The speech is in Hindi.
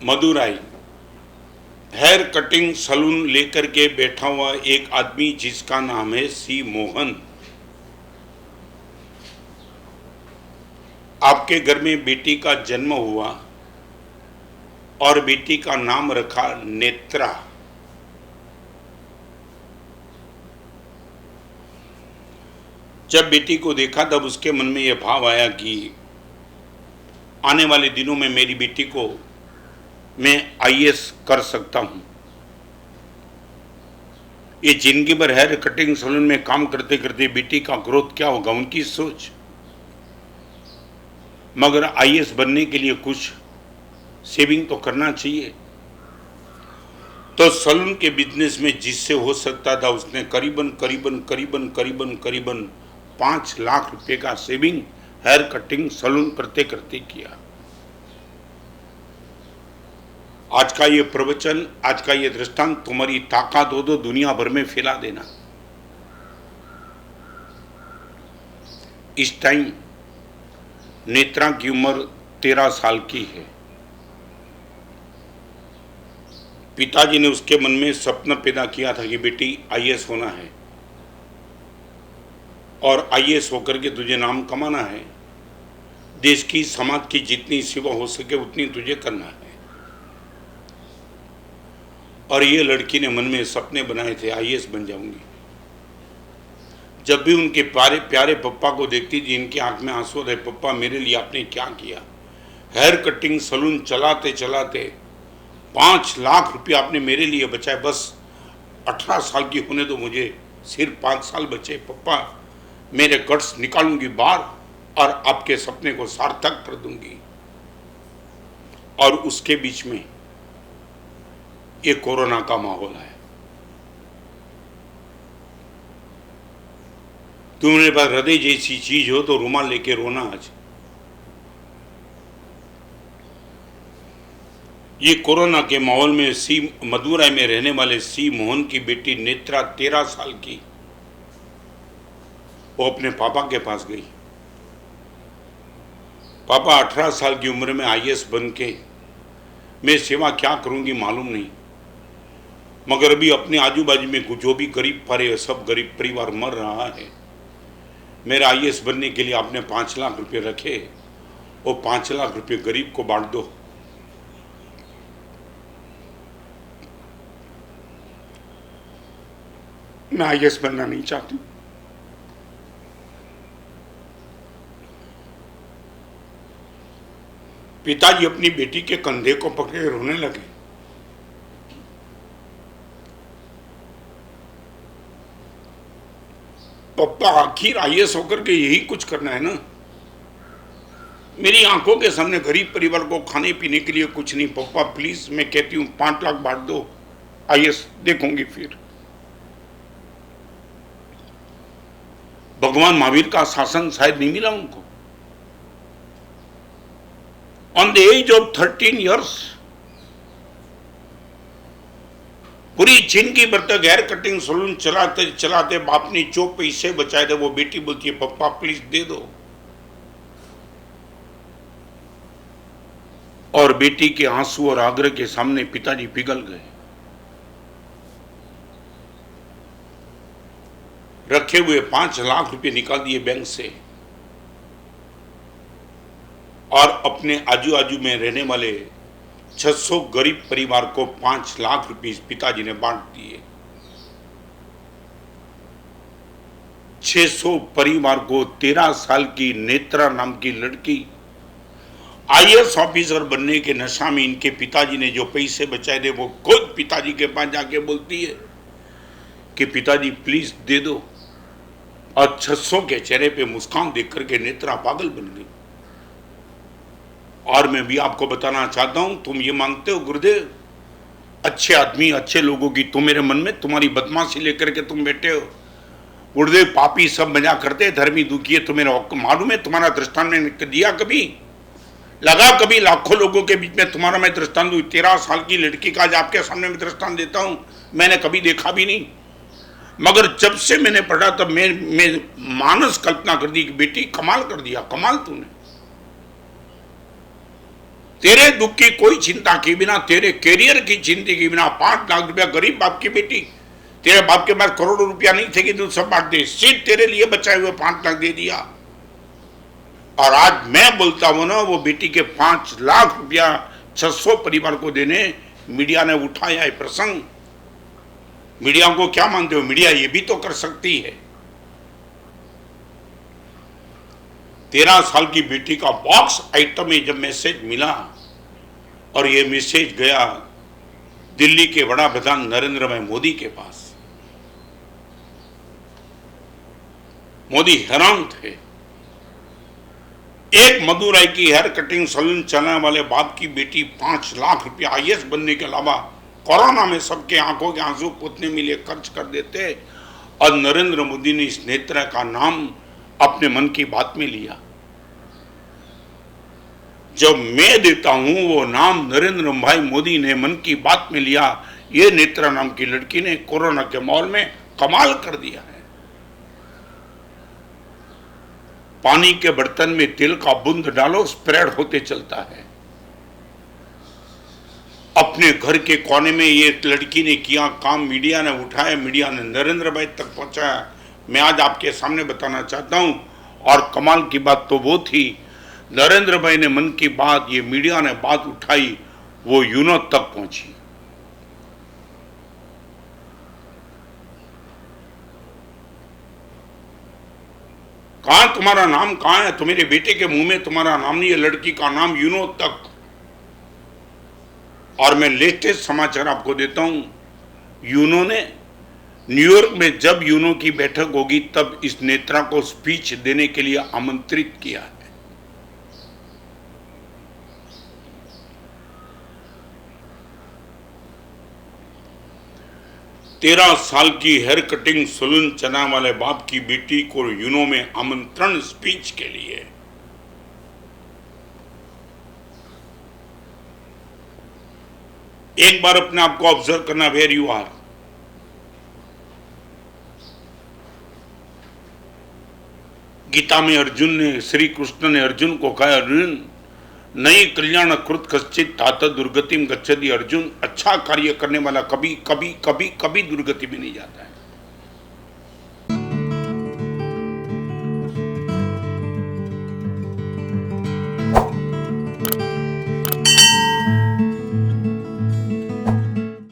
मदुराई हेयर कटिंग सलून लेकर के बैठा हुआ एक आदमी जिसका नाम है सी मोहन। आपके घर में बेटी का जन्म हुआ और बेटी का नाम रखा नेत्रा। जब बेटी को देखा तब उसके मन में यह भाव आया कि आने वाले दिनों में मेरी बेटी को मैं आईएएस कर सकता हूं। ये जिंदगी भर हेयर कटिंग सैलून में काम करते करते बेटी का ग्रोथ क्या होगा, उनकी सोच। मगर आईएएस बनने के लिए कुछ सेविंग तो करना चाहिए। तो सैलून के बिजनेस में जिससे हो सकता था उसने करीबन करीबन करीबन करीबन करीबन 5 लाख रुपए का सेविंग हेयर कटिंग सैलून करते करते किया। आज का ये प्रवचन, आज का ये दृष्टांत तुम्हारी ताकत हो तो दुनिया भर में फैला देना। इस टाइम नेत्रा की उम्र 13 साल की है। पिताजी ने उसके मन में सपना पैदा किया था कि बेटी आईएएस होना है और आईएएस होकर के तुझे नाम कमाना है, देश की समाज की जितनी सेवा हो सके उतनी तुझे करना है। और ये लड़की ने मन में सपने बनाए थे, आईएएस बन जाऊंगी। जब भी उनके प्यारे प्यारे पप्पा को देखती थी इनकी आंख में आंसू रहे, पप्पा मेरे लिए आपने क्या किया। हेयर कटिंग सैलून चलाते चलाते 5 लाख रुपये आपने मेरे लिए बचाए। बस 18 साल की होने दो मुझे, सिर्फ 5 साल बचे। पप्पा मेरे गट्स निकालूंगी बाहर और आपके सपने को सार्थक कर दूंगी। और उसके बीच में ये कोरोना का माहौल है। तुम्हारे पास हृदय जैसी चीज हो तो रुमाल लेके रोना आज। ये कोरोना के माहौल में सी मदुराई में रहने वाले सी मोहन की बेटी नेत्रा 13 साल की, वो अपने पापा के पास गई। पापा 18 साल की उम्र में आईएएस बन के मैं सेवा क्या करूंगी मालूम नहीं, मगर अभी अपने आजू बाजू में जो भी गरीब परे सब गरीब परिवार मर रहा है। मेरा आईएएस बनने के लिए आपने 5 लाख रुपए रखे, वो 5 लाख रुपए गरीब को बांट दो। मैं आईएएस बनना नहीं चाहती। पिताजी अपनी बेटी के कंधे को पकड़े रोने लगे। पप्पा आखिर आईएएस होकर के यही कुछ करना है ना। मेरी आंखों के सामने गरीब परिवार को खाने पीने के लिए कुछ नहीं। पप्पा प्लीज मैं कहती हूं 5 लाख बांट दो, आईएएस देखूंगी फिर। भगवान महावीर का शासन शायद नहीं मिला उनको। On the age of 13 years पूरी जिंदगी भर तक हेयर कटिंग सैलून चलाते चलाते बाप ने जो पैसे बचाए थे वो बेटी बोलती है पप्पा प्लीज दे दो। और बेटी के आंसू और आग्रह के सामने पिताजी पिघल गए। रखे हुए 5 लाख रुपए निकाल दिए बैंक से और अपने आजू बाजू में रहने वाले 600 गरीब परिवार को 5 लाख रुपए पिताजी ने बांट दिए। 600 परिवार को 13 साल की नेत्रा नाम की लड़की आईएएस ऑफिसर बनने के नशा में इनके पिताजी ने जो पैसे बचाए थे वो खुद पिताजी के पास जाके बोलती है कि पिताजी प्लीज दे दो। और 600 के चेहरे पे मुस्कान देख करके नेत्रा पागल बन गई। और मैं भी आपको बताना चाहता हूं, तुम ये मांगते हो गुरुदेव अच्छे आदमी अच्छे लोगों की, तो मेरे मन में तुम्हारी बदमाशी लेकर के तुम बैठे हो। गुरुदेव पापी सब मजा करते, धर्मी दुखी है। तुम्हें मालूम है तुम्हारा दृष्टांत मैंने दिया कभी लगा, कभी लाखों लोगों के बीच में तुम्हारा मैं दृष्टांत दूं। 13 साल की लड़की का आज आपके सामने मैं दृष्टांत देता हूं, मैंने कभी देखा भी नहीं। मगर जब से मैंने पढ़ा तब मैं मानस कल्पना कर दी कि बेटी कमाल कर दिया, कमाल तूने। तेरे दुख की कोई चिंता के बिना, तेरे कैरियर की चिंता के बिना 5 लाख रुपया गरीब बाप की बेटी, तेरे बाप के पास करोड़ों रुपया नहीं थे कि तू सब बांट दे, सिर्फ तेरे लिए बचाए हुए 5 लाख दे दिया। और आज मैं बोलता हूं ना, वो बेटी के 5 लाख रुपया 600 परिवार को देने मीडिया ने उठाया है प्रसंग। मीडिया को क्या मानते हो? मीडिया ये भी तो कर सकती है। 13 साल की बेटी का बॉक्स आइटम में जब मैसेज मिला और ये मैसेज गया दिल्ली के बड़ा प्रधान नरेंद्र भाई मोदी के पास, मोदी हैरान थे। एक मदुराई की हेयर कटिंग सैलून चलाने वाले बाप की बेटी 5 लाख रुपया आईएएस बनने के अलावा कोरोना में सबके आंखों के आंसू पोतने में लिए खर्च कर देते, और नरेंद्र मोदी ने इस नेत्रा का नाम अपने मन की बात में लिया। जब मैं देता हूं वो नाम नरेंद्र भाई मोदी ने मन की बात में लिया, ये नेत्रा नाम की लड़की ने कोरोना के माहौल में कमाल कर दिया है। पानी के बर्तन में तेल का बूंद डालो, स्प्रेड होते चलता है। अपने घर के कोने में ये लड़की ने किया काम, मीडिया ने उठाया, मीडिया ने नरेंद्र भाई तक पहुंचाया। मैं आज आपके सामने बताना चाहता हूं, और कमाल की बात तो वो थी, नरेंद्र भाई ने मन की बात, ये मीडिया ने बात उठाई, वो यूनो तक पहुंची। कहां तुम्हारा नाम कहां है? तुम्हारे बेटे के मुंह में तुम्हारा नाम नहीं है, लड़की का नाम यूनो तक। और मैं लेटेस्ट समाचार आपको देता हूं, यूनो ने न्यूयॉर्क में जब यूनो की बैठक होगी तब इस नेत्रा को स्पीच देने के लिए आमंत्रित किया है। तेरह साल की हेयर कटिंग सैलून चलाने वाले बाप की बेटी को यूनो में आमंत्रण स्पीच के लिए। एक बार अपने आप को ऑब्जर्व करना, वेयर यू आर। गीता में अर्जुन ने, श्री कृष्ण ने अर्जुन को कहा, अर्जुन नई कल्याण कृत कश्चित तात दुर्गतिम गच्छति। अर्जुन, अच्छा कार्य करने वाला कभी कभी कभी कभी दुर्गति में नहीं जाता है।